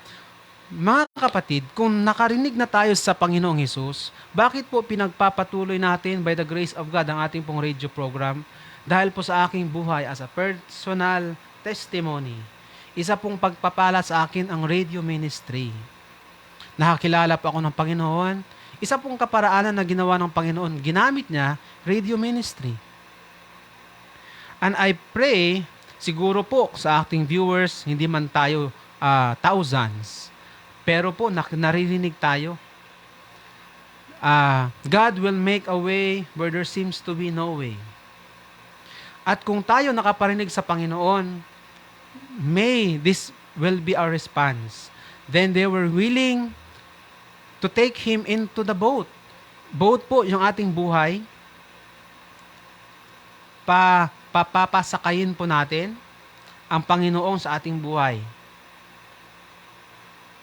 Mga kapatid, kung nakarinig na tayo sa Panginoong Hesus, bakit po pinagpapatuloy natin by the grace of God ang ating pong radio program? Dahil po sa aking buhay as a personal testimony, isa pong pagpapala sa akin ang radio ministry. Nakakilala po ako ng Panginoon. Isa pong kaparaanan na ginawa ng Panginoon, ginamit niya, radio ministry. And I pray, siguro po sa ating viewers, hindi man tayo thousands, pero po naririnig tayo. God will make a way where there seems to be no way. At kung tayo nakaparinig sa Panginoon, may this will be our response. Then they were willing to take him into the boat. Boat po, yung ating buhay. Papapasakayin po natin ang Panginoon sa ating buhay.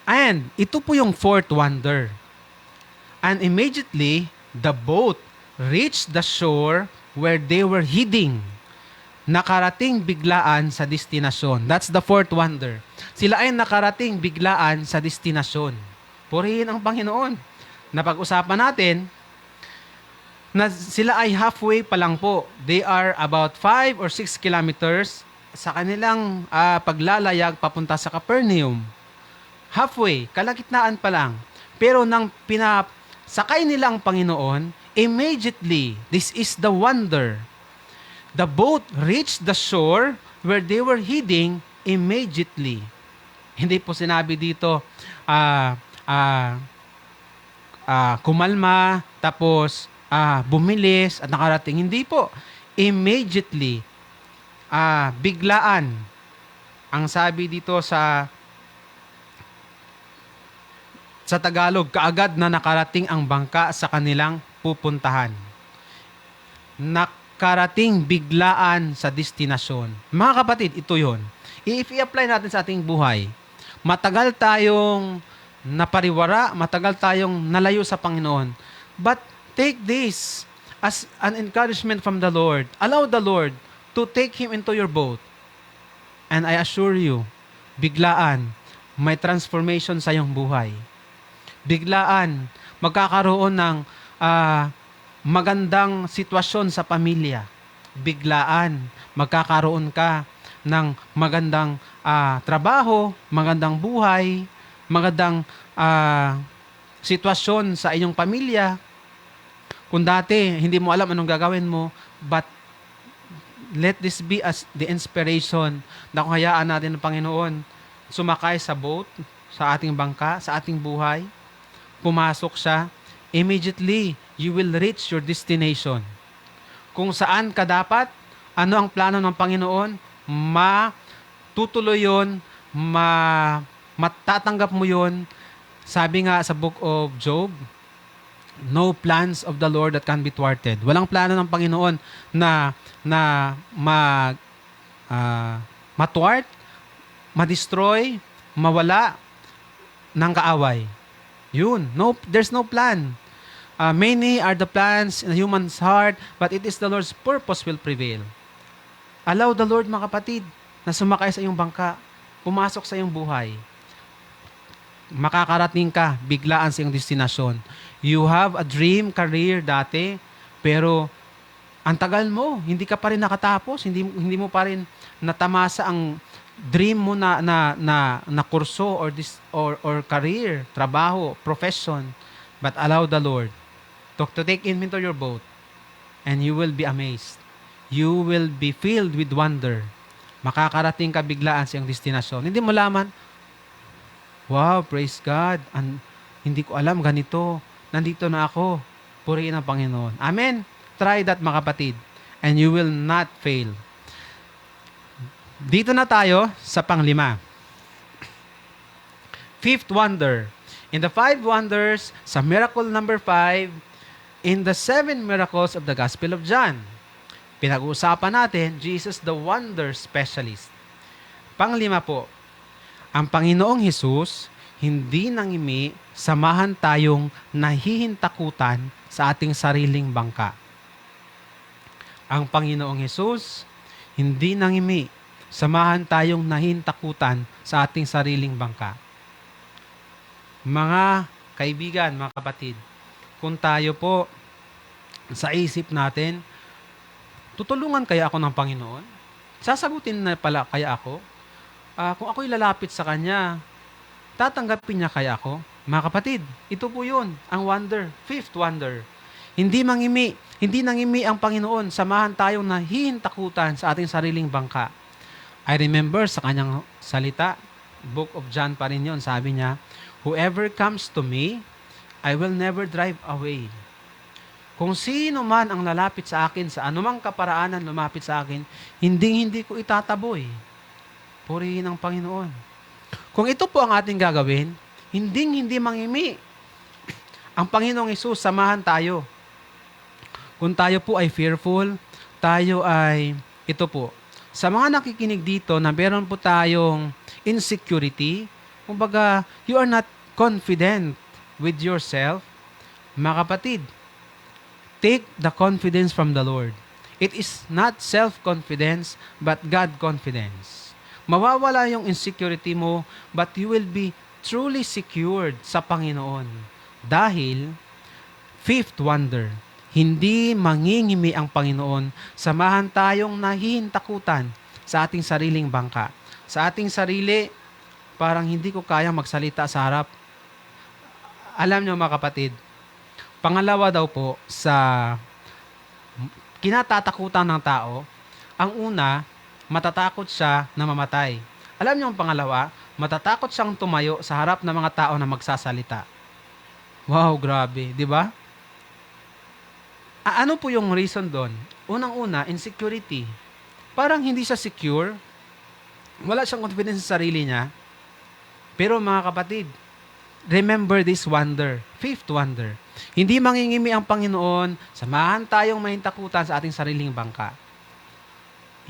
And ito po yung fourth wonder. And immediately, the boat reached the shore where they were heading. Nakarating biglaan sa destinasyon. That's the fourth wonder. Sila ay nakarating biglaan sa destinasyon. Purihin ang Panginoon. Napag-usapan natin na sila ay halfway pa lang po. They are about 5 or 6 kilometers sa kanilang paglalayag papunta sa Capernaum. Halfway, kalagitnaan pa lang. Pero nang pinasakay nila ang Panginoon, immediately, this is the wonder. The boat reached the shore where they were heading immediately. Hindi po sinabi dito, kumalma, tapos bumilis at nakarating. Hindi po. Immediately. Biglaan. Ang sabi dito sa Tagalog, kaagad na nakarating ang bangka sa kanilang pupuntahan. Nakarating biglaan sa destinasyon. Mga kapatid, ito yon. If i-apply natin sa ating buhay, matagal tayong napariwara, matagal tayong nalayo sa Panginoon. But take this as an encouragement from the Lord. Allow the Lord to take him into your boat. And I assure you, biglaan, may transformation sa iyong buhay. Biglaan, magkakaroon ng magandang sitwasyon sa pamilya. Biglaan, magkakaroon ka ng magandang trabaho, magandang buhay, magandang sitwasyon sa iyong pamilya. Kung dati, hindi mo alam anong gagawin mo, but let this be as the inspiration na kung hayaan natin ng Panginoon sumakay sa boat, sa ating bangka, sa ating buhay, pumasok siya, immediately, you will reach your destination. Kung saan ka dapat, ano ang plano ng Panginoon, matutuloy yun, matatanggap mo yun. Sabi nga sa book of Job, no plans of the Lord that can be thwarted. Walang plano ng Panginoon na matwart, madestroy, mawala ng kaaway. Yun. No, there's no plan. Many are the plans in a human's heart, but it is the Lord's purpose will prevail. Allow the Lord, mga kapatid, na sumakay sa iyong bangka, pumasok sa iyong buhay. Makakarating ka, biglaan sa iyong destinasyon. You have a dream career dati, pero ang tagal mo, hindi ka pa rin nakatapos, hindi mo pa rin natamasa ang dream mo na kurso or career, trabaho, profession. But allow the Lord to take him into your boat, and you will be amazed. You will be filled with wonder. Makakarating ka biglaan sa iyong destinasyon. Hindi mo laman, wow, praise God. Hindi ko alam ganito. Nandito na ako. Purihin ang Panginoon. Amen. Try that, mga kapatid, and you will not fail. Dito na tayo sa panglima. Fifth wonder. In the 5 wonders, sa miracle number 5, in the 7 miracles of the Gospel of John. Pinag-uusapan natin, Jesus the wonder specialist. Panglima po, ang Panginoong Hesus hindi nangimi, samahan tayong nahihintakutan sa ating sariling bangka. Ang Panginoong Hesus hindi nangimi, samahan tayong nahihintakutan sa ating sariling bangka. Mga kaibigan, mga kapatid, kung tayo po sa isip natin, tutulungan kaya ako ng Panginoon? Sasagutin na pala kaya ako? Kung ako'y lalapit sa Kanya, tatanggapin niya kaya ako? Mga kapatid, ito po yun, ang wonder, 5th wonder. Hindi nangimi ang Panginoon, samahan tayong nahihintakutan sa ating sariling bangka. I remember sa kanyang salita, Book of John pa rin yun, sabi niya, whoever comes to me, I will never drive away. Kung sino man ang lalapit sa akin, sa anumang kaparaanan lumapit sa akin, hindi ko itataboy. Purihin ang Panginoon. Kung ito po ang ating gagawin, hindi mangimi. Ang Panginoong Hesus, samahan tayo. Kung tayo po ay fearful, tayo ay, ito po, sa mga nakikinig dito na meron po tayong insecurity, kumbaga, you are not confident with yourself, mga kapatid, take the confidence from the Lord. It is not self-confidence, but God-confidence. Mawawala yung insecurity mo, but you will be truly secured sa Panginoon. Dahil, 5th wonder, hindi mangingimi ang Panginoon, samahan tayong nahihintakutan sa ating sariling bangka. Sa ating sarili, parang hindi ko kayang magsalita sa harap. Alam nyo mga kapatid, pangalawa daw po sa kinatatakutan ng tao, ang una, matatakot siya na mamatay. Alam nyo ang pangalawa, matatakot siyang tumayo sa harap ng mga tao na magsasalita. Wow, grabe, di ba? Ano po yung reason doon? Unang-una, insecurity. Parang hindi siya secure, wala siyang confidence sa sarili niya. Pero mga kapatid, remember this wonder, 5th wonder. Hindi mangingimi ang Panginoon, samahan tayong mahintakutan sa ating sariling bangka.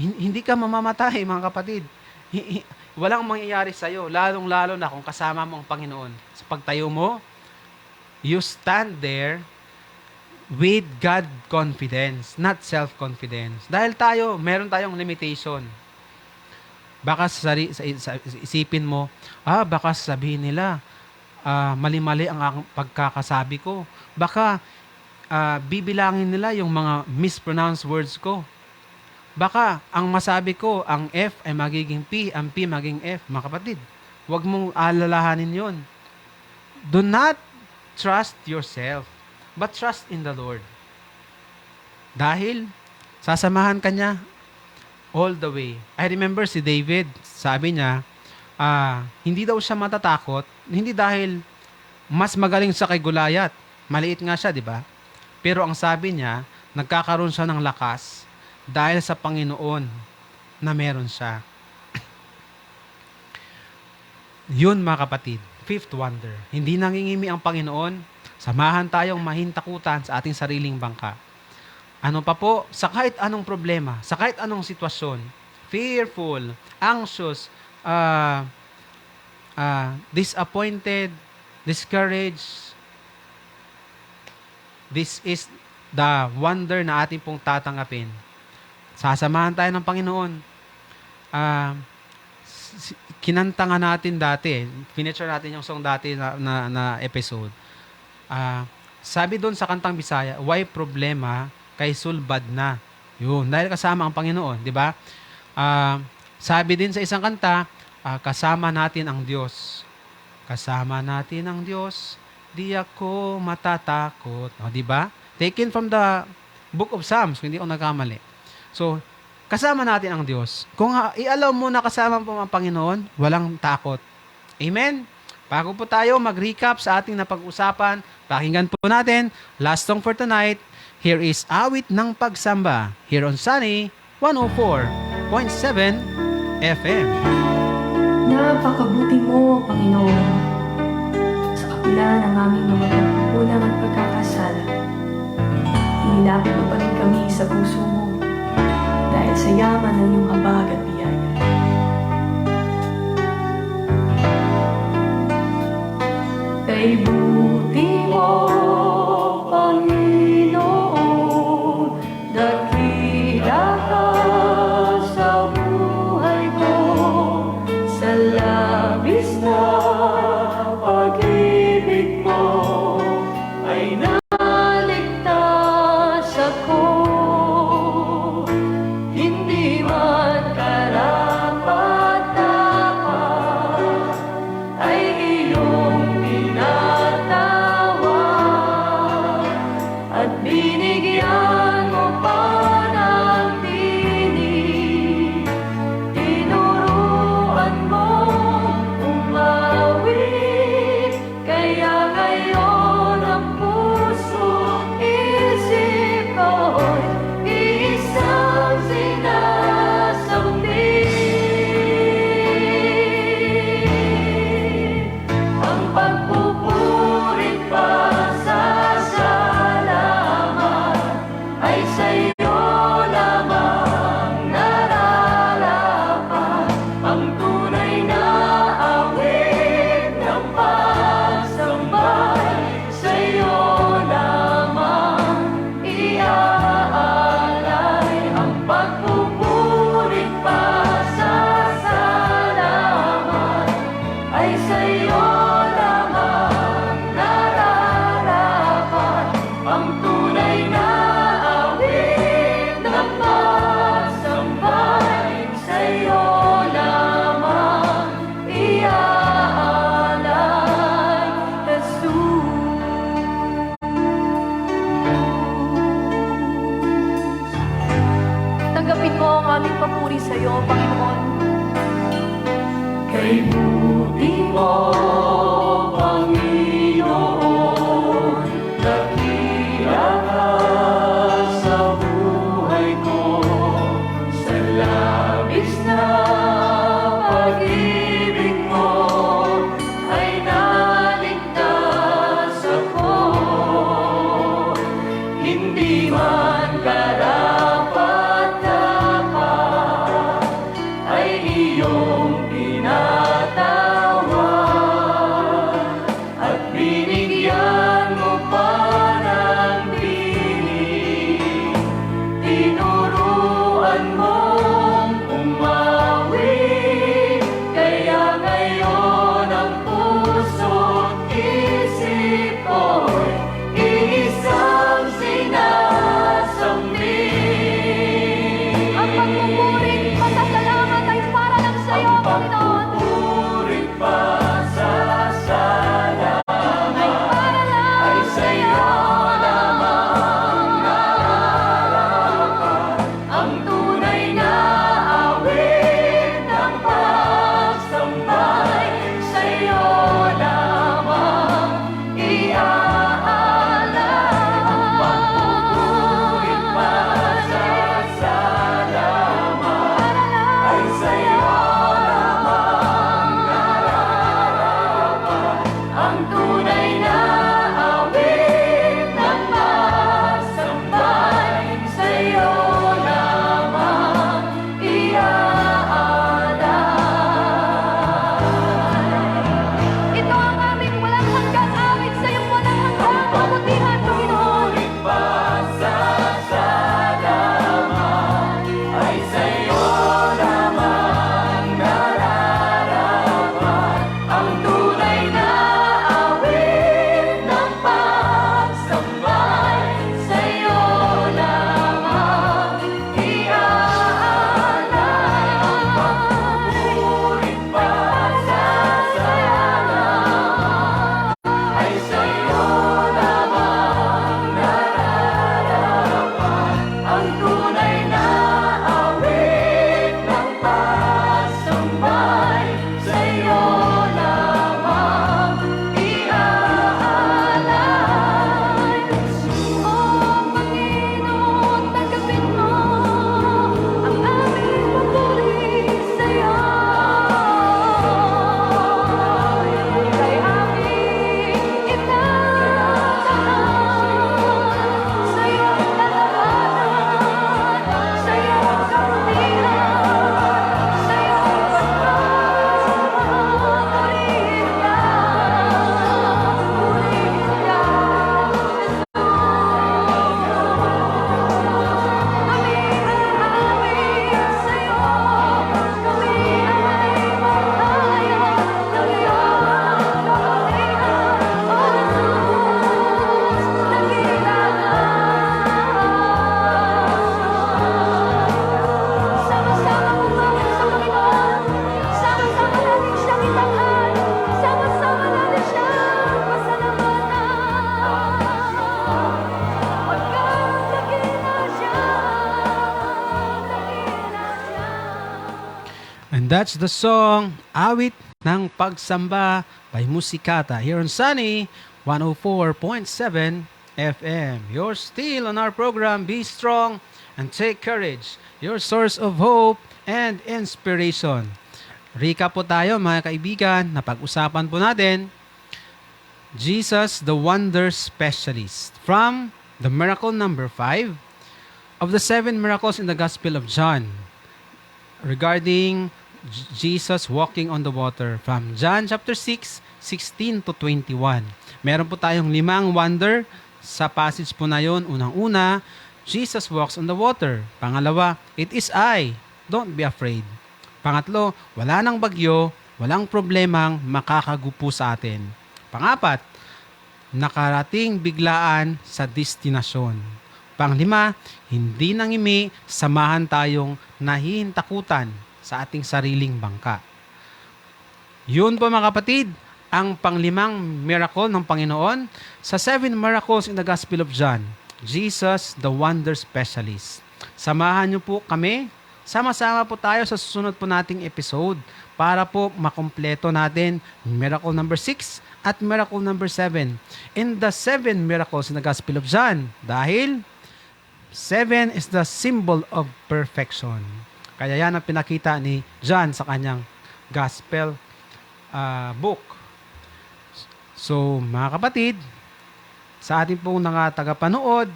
Hindi ka mamamatay, mga kapatid. Walang mangyayari sa'yo, lalong-lalo na kung kasama mo ang Panginoon. Sa pagtayo mo, you stand there with God confidence, not self-confidence. Dahil meron tayong limitation. Baka sa isipin mo, baka sabihin nila, mali-mali ang pagkakasabi ko. Baka bibilangin nila yung mga mispronounced words ko. Baka ang masabi ko, ang F ay magiging P, ang P maging F. Mga kapatid, huwag mong alalahanin yun. Do not trust yourself, but trust in the Lord. Dahil sasamahan ka niya all the way. I remember si David, sabi niya, hindi daw siya matatakot, hindi dahil mas magaling siya kay Goliath. Maliit nga siya, di ba? Pero ang sabi niya, nagkakaroon siya ng lakas dahil sa Panginoon na meron siya. Yun mga kapatid, 5th wonder. Hindi nangingimi ang Panginoon, samahan tayong mahintakutan sa ating sariling bangka. Ano pa po? Sa kahit anong problema, sa kahit anong sitwasyon, fearful, anxious, disappointed, discouraged, this is the wonder na ating pong tatanggapin. Sasamahan tayo ng Panginoon. Kinanta nga natin dati, finisher natin yung song dati na episode. Sabi doon sa kantang Bisaya, why problema kay sulbad na. Yun, dahil kasama ang Panginoon, di ba? Sabi din sa isang kanta, kasama natin ang Diyos. Kasama natin ang Diyos, di ako matatakot. Di ba? Taken from the Book of Psalms, hindi ako nagkamali. So, kasama natin ang Diyos. Kung i-allow mo na kasama po ang Panginoon, walang takot. Amen? Bago po tayo mag-recap sa ating napag-usapan, pakinggan po natin, last song for tonight, here is Awit ng Pagsamba, here on Sunny 104.7 FM. Napakabuti mo, Panginoon. Sa dakilan ang aming mga pagkukulang at pagkakasala. Inilapit mo pa rin kami sa puso mo dahil sa yaman ng iyong habag at biyaya. Kay buti mo, Panginoon, dakila ka sa buhay ko, sa labis na pag-ibig mo ay naligtas ako. Hindi man That's the song, Awit ng Pagsamba by Musikata here on Sunny 104.7 FM. You're still on our program, Be Strong and Take Courage, your source of hope and inspiration. Recap po tayo mga kaibigan, napag-usapan po natin Jesus, the Wonder Specialist, from the miracle number 5 of the 7 miracles in the Gospel of John regarding Jesus walking on the water from John chapter 6, 16 to 21. Meron po tayong 5 wonder sa passage po na yon. Unang-una, Jesus walks on the water. Pangalawa, it is I, don't be afraid. Pangatlo, wala nang bagyo, walang problemang makakagupo sa atin. Pangapat, nakarating biglaan sa destinasyon. Panglima, hindi nangimi, samahan tayong nahihintakutan sa ating sariling bangka. Yun po mga kapatid, ang panglimang miracle ng Panginoon sa 7 miracles in the Gospel of John. Jesus, the Wonder Specialist. Samahan niyo po kami, sama-sama po tayo sa susunod po nating episode para po makumpleto natin miracle number 6 at miracle number 7 in the 7 miracles in the Gospel of John. Dahil 7 is the symbol of perfection. Kaya yan ang pinakita ni John sa kanyang Gospel book. So, mga kapatid, sa ating pong tagapanood,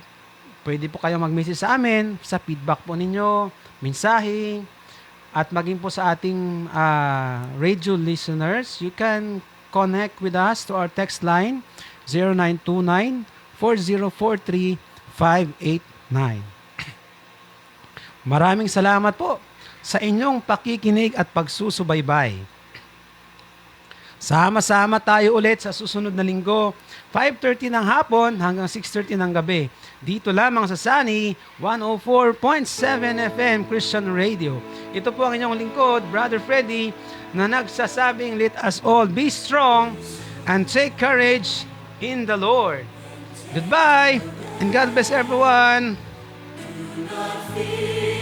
pwede po kayong mag-message sa amin, sa feedback po ninyo, mensahe, at maging po sa ating radio listeners, you can connect with us to our text line 0929-4043-589. Maraming salamat po sa inyong pakikinig at pagsusubaybay. Sama-sama tayo ulit sa susunod na linggo, 5:30 ng hapon hanggang 6:30 ng gabi. Dito lamang sa Sunny 104.7 FM Christian Radio. Ito po ang inyong lingkod, Brother Freddy, na nagsasabing, let us all be strong and take courage in the Lord. Goodbye, and God bless everyone. fear.